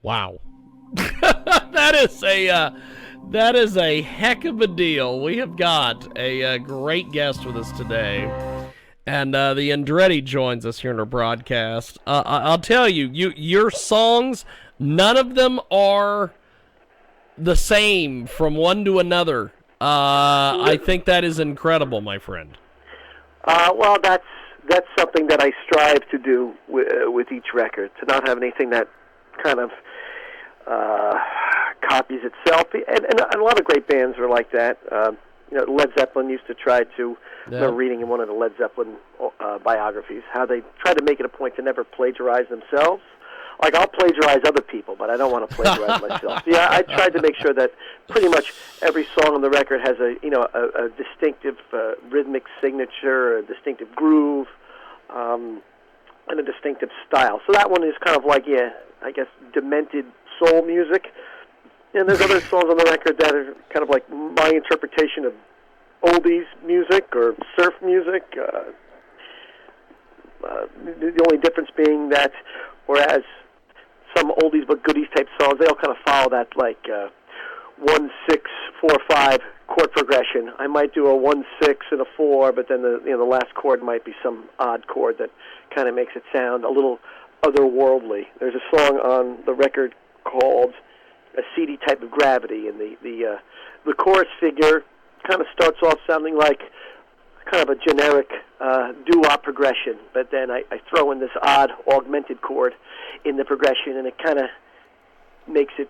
Wow. That is a heck of a deal. We have got a great guest with us today. And the Andretti joins us here in our broadcast. I'll tell you, your songs, none of them are the same from one to another. I think that is incredible, my friend. Well, that's something that I strive to do with each record, to not have anything that kind of copies itself. And a lot of great bands are like that. Led Zeppelin used to try to, I remember reading in one of the Led Zeppelin biographies, how they try to make it a point to never plagiarize themselves. Like, I'll plagiarize other people, but I don't want to plagiarize myself. Yeah, I tried to make sure that pretty much every song on the record has a distinctive rhythmic signature, a distinctive groove, and a distinctive style. So that one is kind of like, I guess, demented soul music. And there's other songs on the record that are kind of like my interpretation of oldies music or surf music. The only difference being that whereas some oldies but goodies type songs, they all kind of follow that like 1-6-4-5 chord progression. I might do a 1-6 and a 4, but then the last chord might be some odd chord that kind of makes it sound a little otherworldly. There's a song on the record called A Seedy Type of Gravity, and the chorus figure kind of starts off sounding like kind of a generic doo-wop progression, but then I throw in this odd augmented chord in the progression, and it kind of makes it,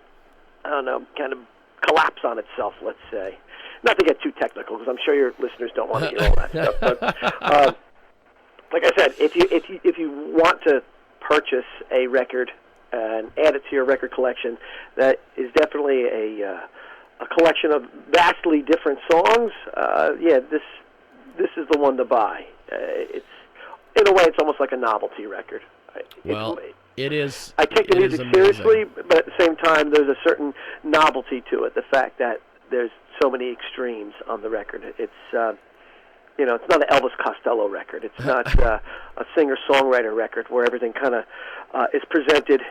I don't know, kind of collapse on itself, let's say. Not to get too technical, because I'm sure your listeners don't want to hear all that stuff, but like I said, if you want to purchase a record and add it to your record collection, that is definitely a collection of vastly different songs. This is the one to buy. It's, in a way, it's almost like a novelty record. Well, it is. I take the music seriously, but at the same time, there's a certain novelty to it. The fact that there's so many extremes on the record. It's it's not an Elvis Costello record. It's not a singer-songwriter record where everything kind of is presented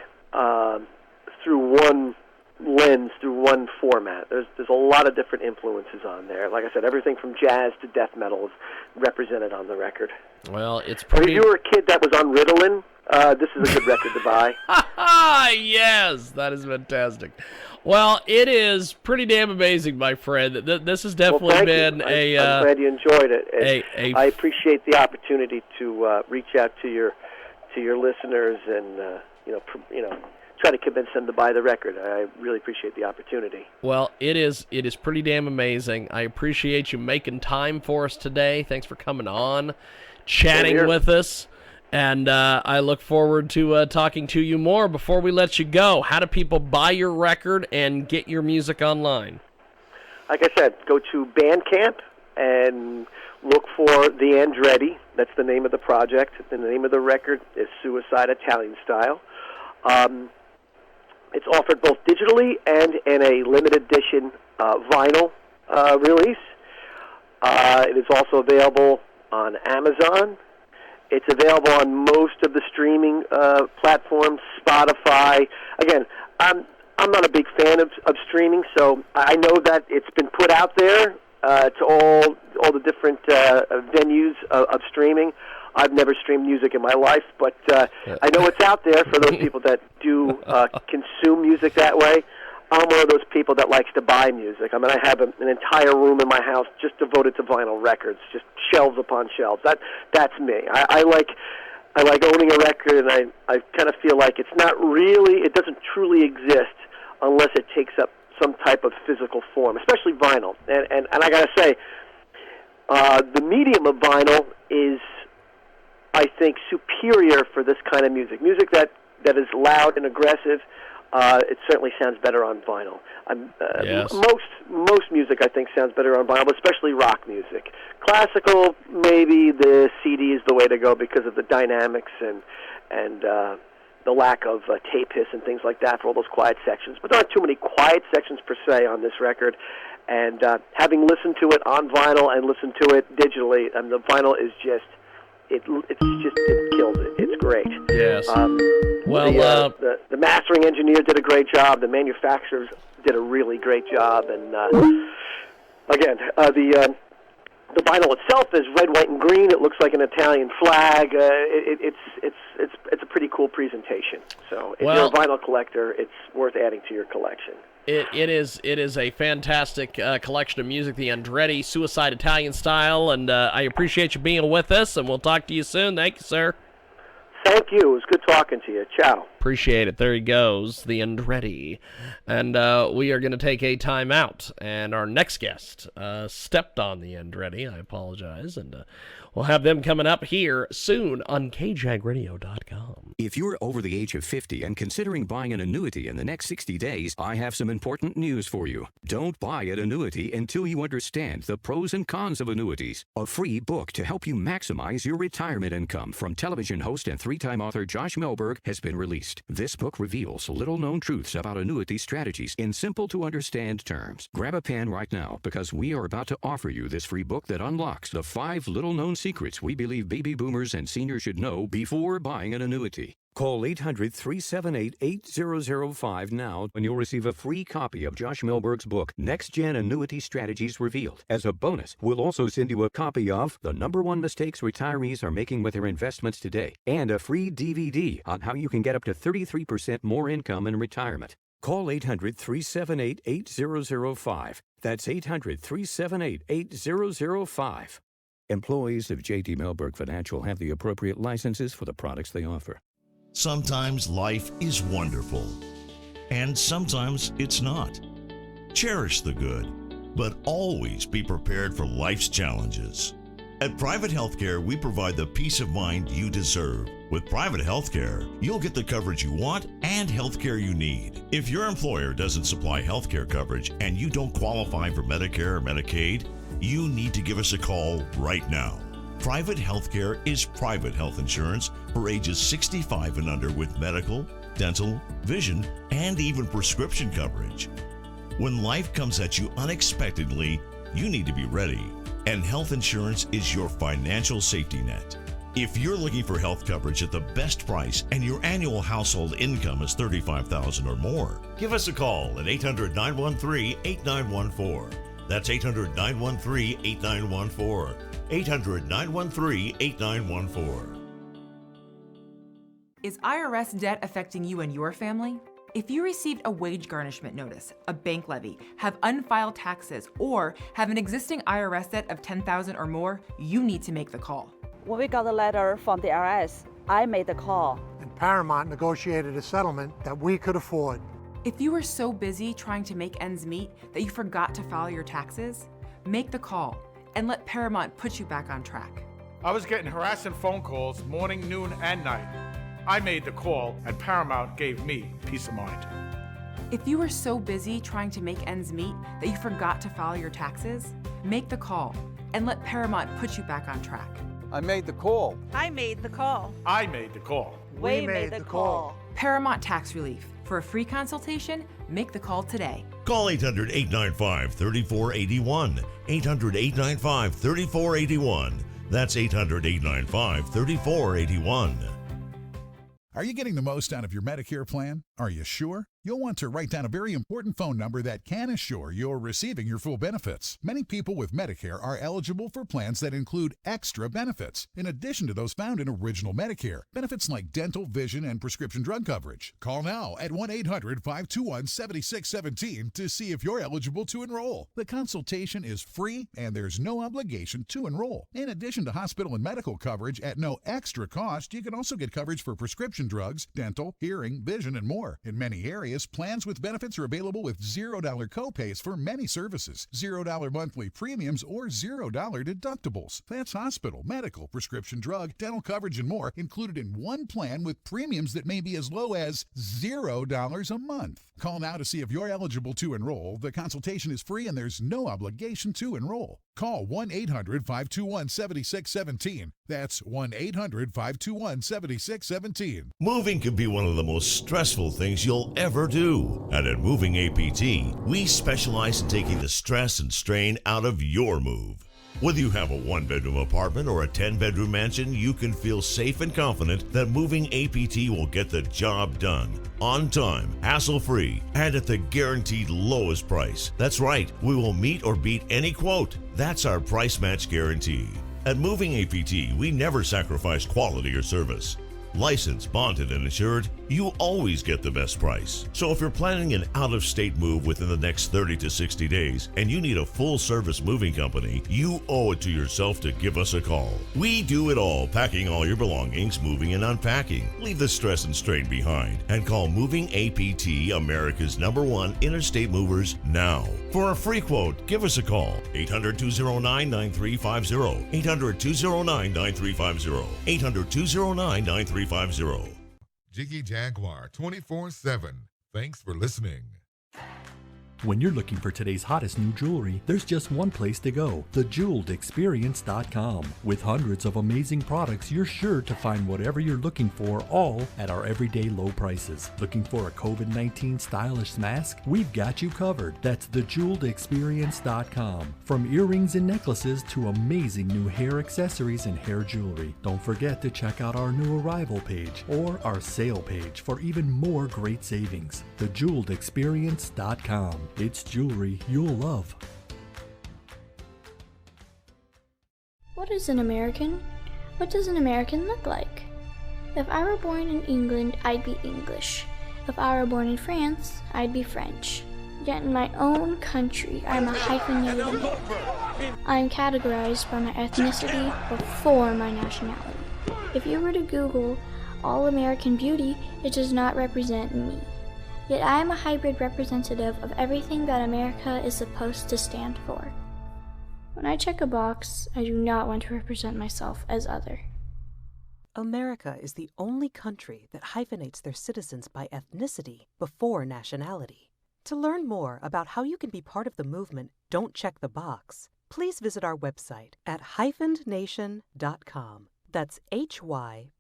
through one lens, through one format. There's a lot of different influences on there. Like I said, everything from jazz to death metal is represented on the record. Well, it's pretty... If you were a kid that was on Ritalin, this is a good record to buy. Yes, that is fantastic. Well, it is pretty damn amazing, my friend. This has definitely been a... I'm glad you enjoyed it. I appreciate the opportunity to reach out to your listeners and try to convince them to buy the record. I really appreciate the opportunity. Well, it is pretty damn amazing. I appreciate you making time for us today. Thanks for coming on, chatting with us, and I look forward to talking to you more. Before we let you go, how do people buy your record and get your music online? Like I said, go to Bandcamp and look for The Andretti. That's the name of the project. The name of the record is Suicide Italian Style. It's offered both digitally and in a limited edition vinyl release. It is also available on Amazon. It's available on most of the streaming platforms, Spotify. Again, I'm not a big fan of streaming, so I know that it's been put out there to all the different venues of streaming. I've never streamed music in my life, but I know it's out there for those people that do consume music that way. I'm one of those people that likes to buy music. I mean, I have an entire room in my house just devoted to vinyl records, just shelves upon shelves. That's me. I like owning a record, and I kind of feel like it doesn't truly exist unless it takes up some type of physical form, especially vinyl. And I got to say, the medium of vinyl is, I think, superior for this kind of music. Music that is loud and aggressive, it certainly sounds better on vinyl. Yes. Most music, I think, sounds better on vinyl, especially rock music. Classical, maybe the CD is the way to go because of the dynamics and the lack of tape hiss and things like that for all those quiet sections. But there aren't too many quiet sections per se on this record. And having listened to it on vinyl and listened to it digitally, the vinyl is just... It kills it. It's great. Yes. Well, the mastering engineer did a great job. The manufacturers did a really great job. And again, the vinyl itself is red, white, and green. It looks like an Italian flag. It's a pretty cool presentation. So if you're a vinyl collector, it's worth adding to your collection. It is a fantastic collection of music, the Andretti Suicide Italian Style, and I appreciate you being with us, and we'll talk to you soon. Thank you, sir. Thank you. It was good talking to you. Ciao. Appreciate it. There he goes, the Andretti. And we are going to take a time out. And our next guest stepped on the Andretti. I apologize. And we'll have them coming up here soon on KJAGradio.com. If you're over the age of 50 and considering buying an annuity in the next 60 days, I have some important news for you. Don't buy an annuity until you understand the pros and cons of annuities. A free book to help you maximize your retirement income from television host and three-time author Josh Melberg has been released. This book reveals little-known truths about annuity strategies in simple-to-understand terms. Grab a pen right now because we are about to offer you this free book that unlocks the 5 little-known secrets we believe baby boomers and seniors should know before buying an annuity. Call 800-378-8005 now and you'll receive a free copy of Josh Melberg's book, Next Gen Annuity Strategies Revealed. As a bonus, we'll also send you a copy of The #1 Mistakes Retirees Are Making with Their Investments Today and a free DVD on how you can get up to 33% more income in retirement. Call 800-378-8005. That's 800-378-8005. Employees of J.D. Melberg Financial have the appropriate licenses for the products they offer. Sometimes life is wonderful, and sometimes it's not. Cherish the good, but always be prepared for life's challenges. At Private Healthcare, we provide the peace of mind you deserve. With Private Healthcare, you'll get the coverage you want and healthcare you need. If your employer doesn't supply healthcare coverage and you don't qualify for Medicare or Medicaid, you need to give us a call right now. Private Healthcare is private health insurance for ages 65 and under with medical, dental, vision, and even prescription coverage. When life comes at you unexpectedly, you need to be ready, and health insurance is your financial safety net. If you're looking for health coverage at the best price and your annual household income is $35,000 or more, give us a call at 800-913-8914. That's 800-913-8914. 800-913-8914. Is IRS debt affecting you and your family? If you received a wage garnishment notice, a bank levy, have unfiled taxes, or have an existing IRS debt of $10,000 or more, you need to make the call. When we got a letter from the IRS, I made the call. And Paramount negotiated a settlement that we could afford. If you were so busy trying to make ends meet that you forgot to file your taxes, make the call and let Paramount put you back on track. I was getting harassing phone calls morning, noon, and night. I made the call, and Paramount gave me peace of mind. If you were so busy trying to make ends meet that you forgot to file your taxes, make the call and let Paramount put you back on track. I made the call. I made the call. I made the call. We made the call. Paramount Tax Relief. For a free consultation, make the call today. Call 800-895-3481. 800-895-3481. That's 800-895-3481. Are you getting the most out of your Medicare plan? Are you sure? You'll want to write down a very important phone number that can assure you're receiving your full benefits. Many people with Medicare are eligible for plans that include extra benefits, in addition to those found in original Medicare. Benefits like dental, vision, and prescription drug coverage. Call now at 1-800-521-7617 to see if you're eligible to enroll. The consultation is free, and there's no obligation to enroll. In addition to hospital and medical coverage at no extra cost, you can also get coverage for prescription drugs, dental, hearing, vision, and more. In many areas, plans with benefits are available with $0 copays for many services, $0 monthly premiums, or $0 deductibles. That's hospital, medical, prescription drug, dental coverage, and more included in one plan with premiums that may be as low as $0 a month. Call now to see if you're eligible to enroll. The consultation is free and there's no obligation to enroll. Call 1-800-521-7617. That's 1-800-521-7617. Moving can be one of the most stressful things you'll ever do. And at Moving APT, we specialize in taking the stress and strain out of your move. Whether you have a 1-bedroom apartment or a 10-bedroom mansion, you can feel safe and confident that Moving APT will get the job done. On time, hassle-free, and at the guaranteed lowest price. That's right, we will meet or beat any quote. That's our price match guarantee. At Moving APT, we never sacrifice quality or service. Licensed, bonded, and insured, you always get the best price. So if you're planning an out-of-state move within the next 30 to 60 days and you need a full-service moving company, you owe it to yourself to give us a call. We do it all, packing all your belongings, moving and unpacking. Leave the stress and strain behind and call Moving APT, America's #1 interstate movers, now. For a free quote, give us a call. 800-209-9350. 800-209-9350. 800-209-9350. Jiggy Jaguar 24/7. Thanks for listening. When you're looking for today's hottest new jewelry, there's just one place to go, thejewelledexperience.com. With hundreds of amazing products, you're sure to find whatever you're looking for, all at our everyday low prices. Looking for a COVID-19 stylish mask? We've got you covered. That's thejewelledexperience.com. From earrings and necklaces to amazing new hair accessories and hair jewelry. Don't forget to check out our new arrival page or our sale page for even more great savings. thejewelledexperience.com. It's jewelry you'll love. What is an American? What does an American look like? If I were born in England, I'd be English. If I were born in France, I'd be French. Yet in my own country, I'm a hyphenated American. I'm categorized by my ethnicity before my nationality. If you were to Google All American Beauty, it does not represent me. Yet I am a hybrid representative of everything that America is supposed to stand for. When I check a box, I do not want to represent myself as other. America is the only country that hyphenates their citizens by ethnicity before nationality. To learn more about how you can be part of the movement, Don't Check the Box, please visit our website at hyphenednation.com. That's HYPHENED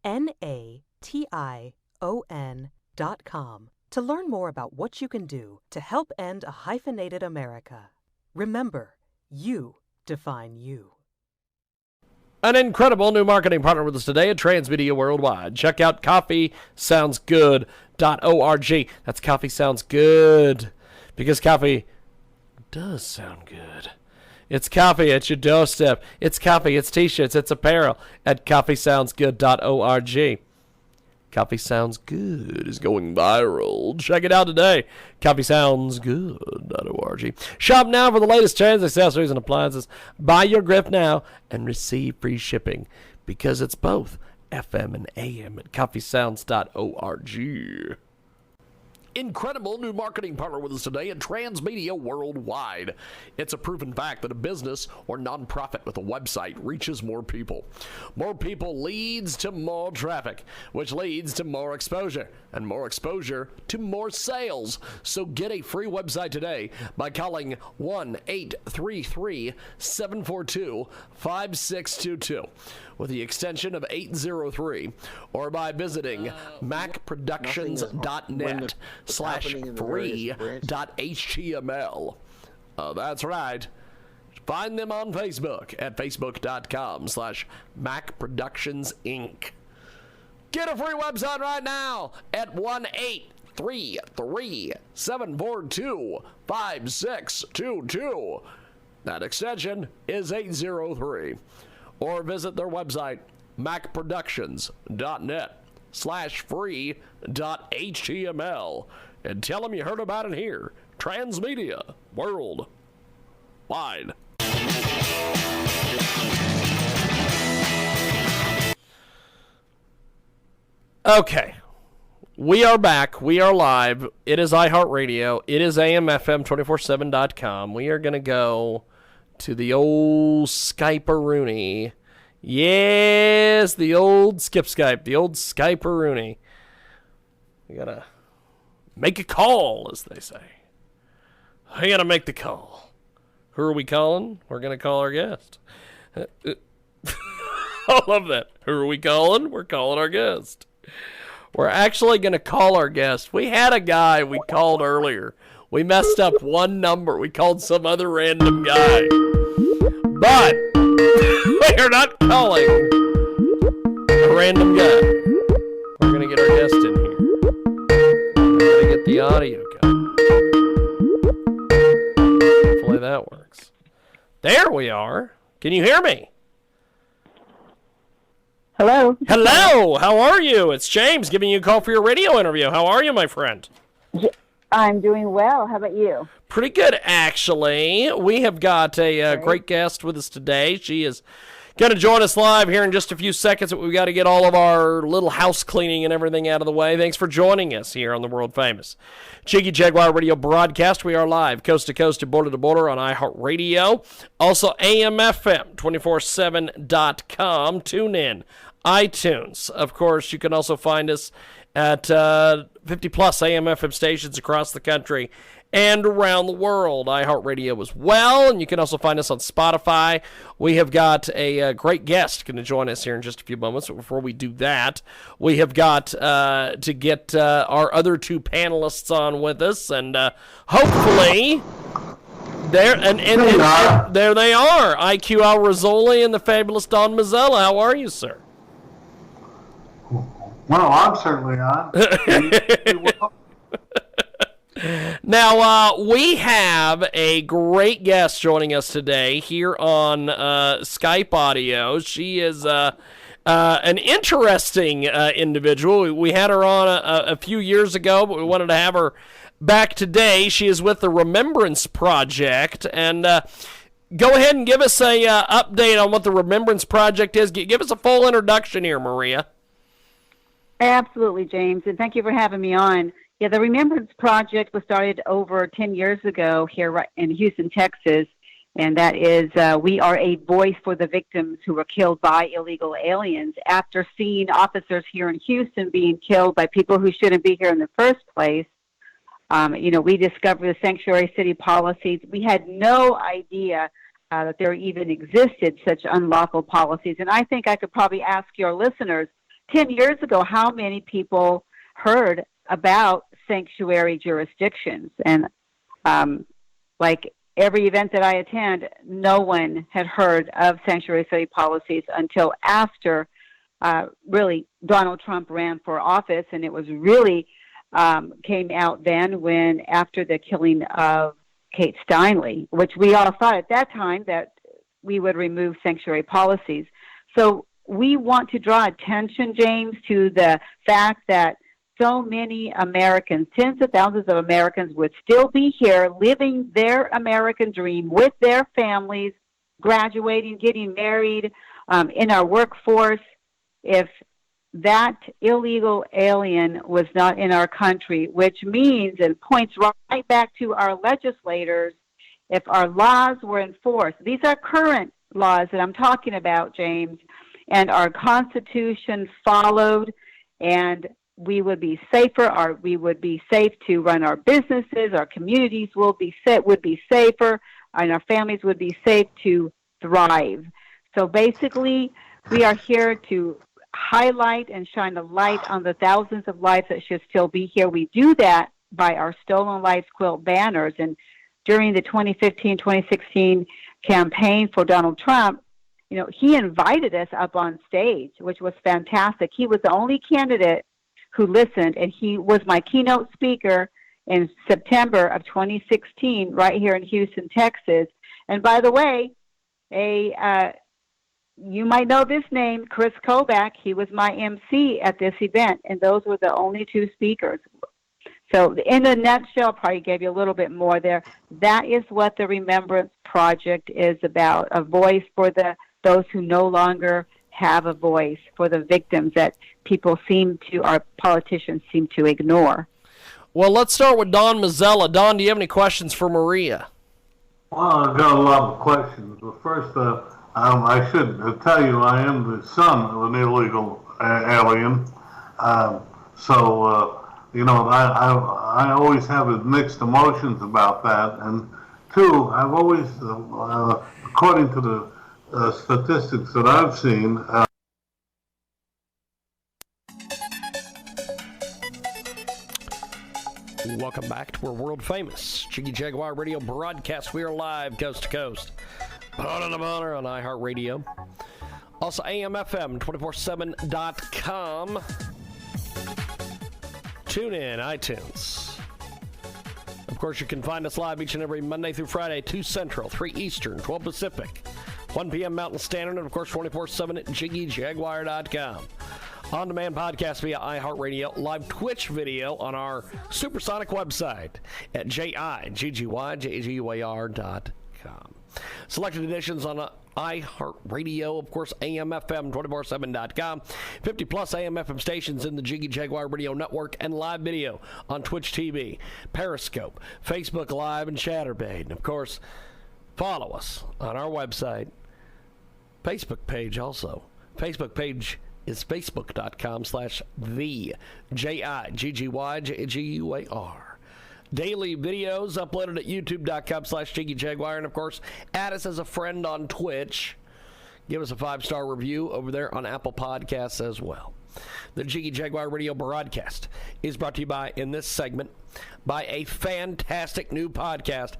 NATION.com to learn more about what you can do to help end a hyphenated America. Remember, you define you. An incredible new marketing partner with us today at Transmedia Worldwide. Check out coffeesoundsgood.org. That's Coffee Sounds Good, because coffee does sound good. It's coffee at your doorstep. It's coffee, it's t-shirts, it's apparel at coffeesoundsgood.org. Coffee Sounds Good is going viral. Check it out today. coffeesoundsgood.org. Shop now for the latest trends, accessories, and appliances. Buy your gift now and receive free shipping, because it's both FM and AM at coffeesounds.org. Incredible new marketing partner with us today at Transmedia Worldwide. It's a proven fact that a business or nonprofit with a website reaches more people. More people leads to more traffic, which leads to more exposure, and more exposure to more sales. So get a free website today by calling 1-833-742-5622 with the extension of 803, or by visiting macproductions.net/free.html. That's right. Find them on Facebook at facebook.com/macproductionsinc. Get a free website right now at 1-833-742-5622. That extension is 803. Or visit their website, macproductions.net/free.html, and tell them you heard about it here. Transmedia Worldwide. Okay. We are back. We are live. It is iHeartRadio. It is AMFM247.com. We are going to go to the old Skype-a-rooney. Yes, the old Skip Skype, the old Skype-a-rooney. We gotta make a call, as they say. We gotta make the call. Who are we calling? We're gonna call our guest. I love that. Who are we calling? We're calling our guest. We're actually gonna call our guest. We had a guy we called earlier. We messed up one number. We called some other random guy. But we are not calling a random guy. We're going to get our guest in here. We're going to get the audio going. Hopefully that works. There we are. Can you hear me? Hello. Hello. How are you? It's James giving you a call for your radio interview. How are you, my friend? I'm doing well. How about you? Pretty good, actually. We have got a great guest with us today. She is going to join us live here in just a few seconds, but we've got to get all of our little house cleaning and everything out of the way. Thanks for joining us here on the world-famous Jiggy Jaguar Radio broadcast. We are live, coast to coast and border to border on iHeartRadio. Also, AMFM, 247.com. Tune in. iTunes. Of course, you can also find us at 50-plus AM/FM stations across the country and around the world. iHeartRadio as well, and you can also find us on Spotify. We have got a great guest going to join us here in just a few moments. But before we do that, we have got to get our other two panelists on with us, and hopefully... There and there they are, IQ Al Rizzoli and the fabulous Don Mazzella. How are you, sir? Well, I'm certainly on. Now, we have a great guest joining us today here on Skype audio. She is an interesting individual. We had her on a few years ago, but we wanted to have her back today. She is with the Remembrance Project, and go ahead and give us a update on what the Remembrance Project is. Give us a full introduction here, Maria. Absolutely, James, and thank you for having me on. Yeah, the Remembrance Project was started over 10 years ago here right in Houston, Texas, and that is we are a voice for the victims who were killed by illegal aliens after seeing officers here in Houston being killed by people who shouldn't be here in the first place. We discovered the sanctuary city policies. We had no idea that there even existed such unlawful policies. And I think I could probably ask your listeners, 10 years ago, how many people heard about sanctuary jurisdictions? And like every event that I attend, no one had heard of sanctuary city policies until after really Donald Trump ran for office. And it was really... came out then when after the killing of Kate Steinle, which we all thought at that time that we would remove sanctuary policies. So we want to draw attention, James, to the fact that so many Americans, tens of thousands of Americans, would still be here living their American dream with their families, graduating, getting married, in our workforce, if that illegal alien was not in our country, which means and points right back to our legislators, if our laws were enforced. These are current laws that I'm talking about, James, and our Constitution followed, and we would be safer, we would be safe to run our businesses, our communities would be safer, and our families would be safe to thrive. So basically, we are here to highlight and shine a light on the thousands of lives that should still be here. We do that by our Stolen Lives Quilt banners. And during the 2015-2016 campaign for Donald Trump, he invited us up on stage, which was fantastic. He was the only candidate who listened, and he was my keynote speaker in September of 2016 right here in Houston, Texas. And by the way, you might know this name, Chris Kovac. He was my MC at this event, and those were the only two speakers. So in a nutshell, probably gave you a little bit more there. That is what the Remembrance Project is about, a voice for those who no longer have a voice, for the victims that our politicians seem to ignore. Well, let's start with Don Mazzella. Don, do you have any questions for Maria? Well, I've got a lot of questions, but first, I should tell you I am the son of an illegal alien. I always have mixed emotions about that. And two, I've always, according to the statistics that I've seen, Welcome back to our world famous Jiggy Jaguar radio broadcast. We are live coast to coast. Honor of Honor on iHeartRadio. Also, AMFM247.com. Tune in, iTunes. Of course, you can find us live each and every Monday through Friday, 2 Central, 3 Eastern, 12 Pacific, 1 p.m. Mountain Standard, and of course, 24/7 at JiggyJaguar.com. On-demand podcast via iHeartRadio, live Twitch video on our supersonic website at JiggyJaguar.com. Selected editions on iHeartRadio, of course, AMFM247.com. 50-plus AM/FM stations in the Jiggy Jaguar Radio Network, and live video on Twitch TV, Periscope, Facebook Live, and Chatterbait. And, of course, follow us on our website, Facebook page also. Facebook page is facebook.com/the JIGGYJGUAR. Daily videos uploaded at youtube.com/JiggyJaguar. And, of course, add us as a friend on Twitch. Give us a 5-star review over there on Apple Podcasts as well. The Jiggy Jaguar Radio broadcast is brought to you by, in this segment, by a fantastic new podcast,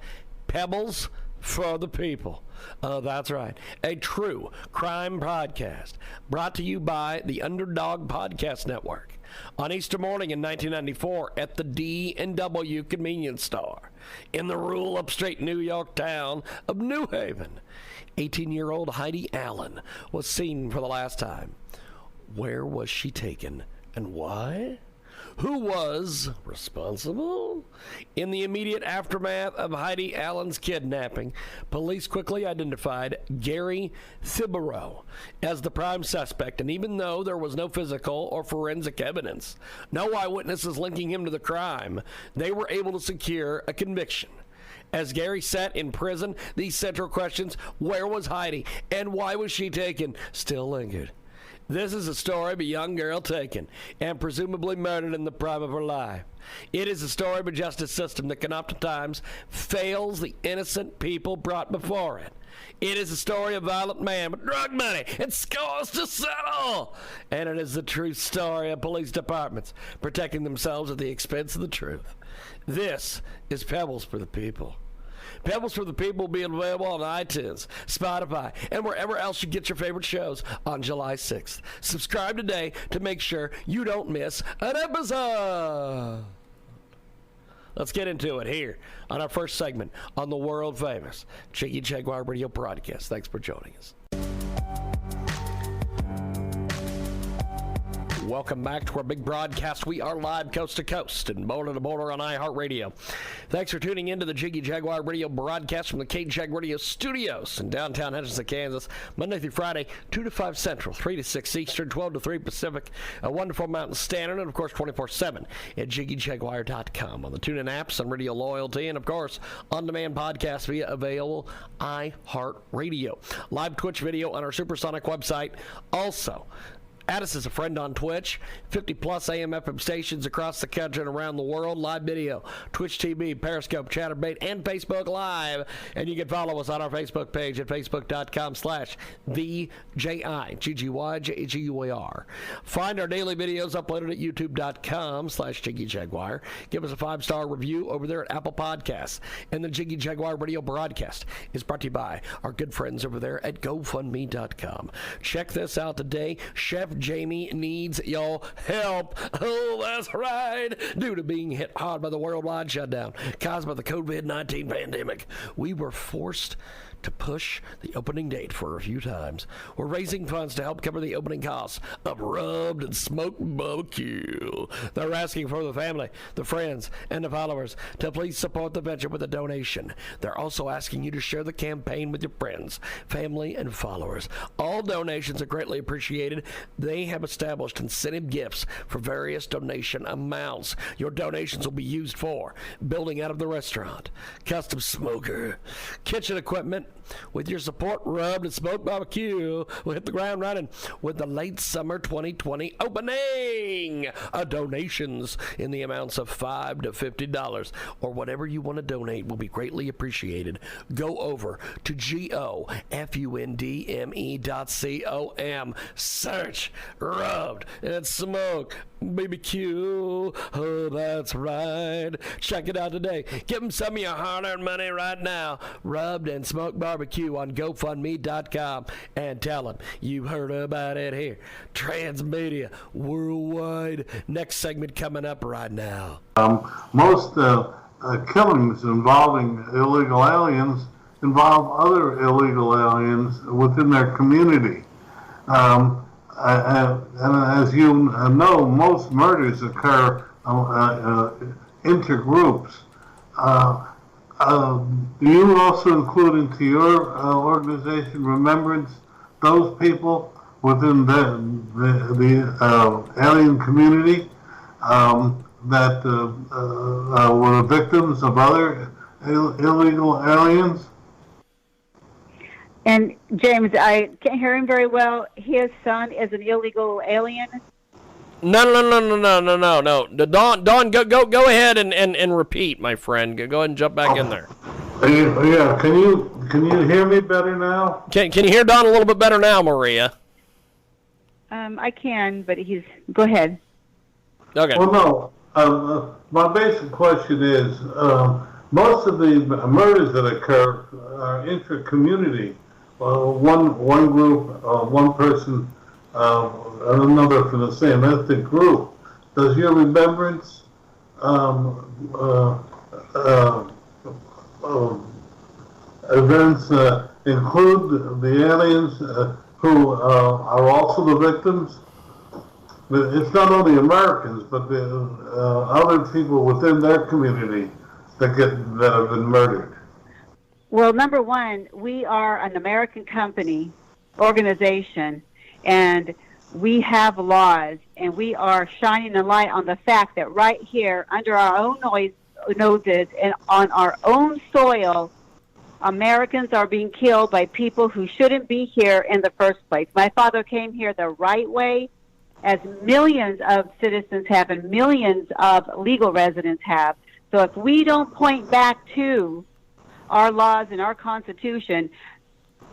Pebbles for the People. Oh, that's right. A true crime podcast brought to you by the Underdog Podcast Network. On Easter morning in 1994 at the D&W convenience store in the rural upstate New York town of New Haven, 18-year-old Heidi Allen was seen for the last time. Where was she taken and why? Who was responsible? In the immediate aftermath of Heidi Allen's kidnapping, police quickly identified Gary Thibodeau as the prime suspect, and even though there was no physical or forensic evidence, no eyewitnesses linking him to the crime, they were able to secure a conviction. As Gary sat in prison, these central questions, where was Heidi and why was she taken, still lingered. This is a story of a young girl taken and presumably murdered in the prime of her life. It is a story of a justice system that can oftentimes fails the innocent people brought before it. It is a story of a violent man with drug money and scores to settle. And it is the true story of police departments protecting themselves at the expense of the truth. This is Pebbles for the People. Pebbles for the People will be available on iTunes, Spotify, and wherever else you get your favorite shows on July 6th. Subscribe today to make sure you don't miss an episode. Let's get into it here on our first segment on the world famous Jiggy Jaguar Radio broadcast. Thanks for joining us. Welcome back to our big broadcast. We are live coast to coast and border to border on iHeartRadio. Thanks for tuning in to the Jiggy Jaguar Radio broadcast from the KJAG Radio studios in downtown Henderson, Kansas, Monday through Friday, 2 to 5 Central, 3 to 6 Eastern, 12 to 3 Pacific, a wonderful Mountain Standard, and, of course, 24/7 at JiggyJaguar.com on the TuneIn apps and Radio Loyalty, and, of course, on-demand podcast via available iHeartRadio. Live Twitch video on our supersonic website. Also, add us as a friend on Twitch. 50-plus AM/FM stations across the country and around the world. Live video, Twitch TV, Periscope, Chatterbait, and Facebook Live. And you can follow us on our Facebook page at facebook.com/thejiggyjaguar. Find our daily videos uploaded at youtube.com/JiggyJaguar. Give us a 5-star review over there at Apple Podcasts. And the Jiggy Jaguar Radio broadcast is brought to you by our good friends over there at GoFundMe.com. Check this out today. Chef Jamie needs your help. Oh, that's right. Due to being hit hard by the worldwide shutdown caused by the COVID-19 pandemic, we were forced to push the opening date for a few times. We're raising funds to help cover the opening costs of rubbed and smoked barbecue. They're asking for the family, the friends, and the followers to please support the venture with a donation. They're also asking you to share the campaign with your friends, family, and followers. All donations are greatly appreciated. They have established incentive gifts for various donation amounts. Your donations will be used for building out of the restaurant, custom smoker, kitchen equipment. With your support, Rubbed and Smoked Barbecue will hit the ground running with the late summer 2020 opening. Donations in the amounts of $5 to $50 or whatever you want to donate will be greatly appreciated. Go over to GoFundMe.com. Search rubbed and smoked BBQ. Oh, that's right. Check it out today. Give them some of your hard-earned money right now. Rubbed and smoked barbecue on GoFundMe.com and tell them you heard about it here. Transmedia Worldwide. Next segment coming up right now. Most killings involving illegal aliens involve other illegal aliens within their community. And as you know, most murders occur intergroups. Do you also include into your organization Remembrance those people within the alien community that were victims of other illegal aliens? And James, I can't hear him very well. His son is an illegal alien. No. Don, go ahead and repeat, my friend. Go ahead and jump back in there. Yeah, can you hear me better now? Can you hear Don a little bit better now, Maria? I can, but go ahead. Okay. Well, no. My basic question is, most of the murders that occur are intra-community. One group, one person, another from the same ethnic group. Does your Remembrance events include the aliens who are also the victims? It's not only Americans, but the other people within their community that have been murdered. Well, number one, we are an American organization, and we have laws, and we are shining a light on the fact that right here, under our own noses and on our own soil, Americans are being killed by people who shouldn't be here in the first place. My father came here the right way, as millions of citizens have and millions of legal residents have. So if we don't point back to our laws and our Constitution,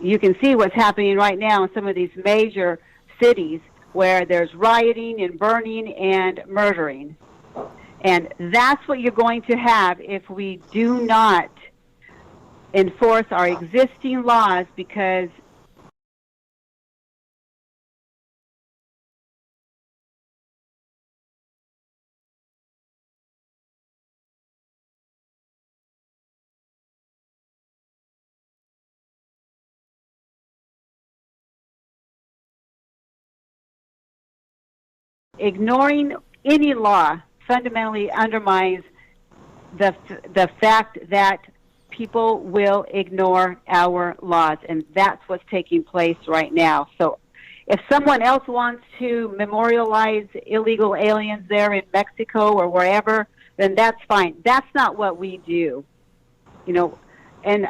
you can see what's happening right now in some of these major cities where there's rioting and burning and murdering. And that's what you're going to have if we do not enforce our existing laws, because ignoring any law fundamentally undermines the fact that people will ignore our laws, and that's what's taking place right now. So if someone else wants to memorialize illegal aliens there in Mexico or wherever, then that's fine. That's not what we do. You know, and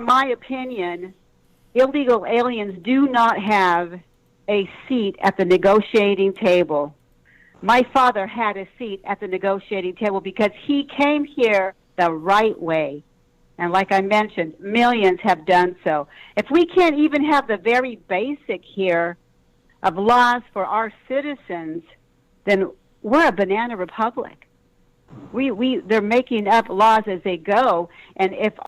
my opinion, illegal aliens do not have a seat at the negotiating table. My father had a seat at the negotiating table because he came here the right way. And like I mentioned, millions have done so. If we can't even have the very basic here of laws for our citizens, then we're a banana republic. They're making up laws as they go, and if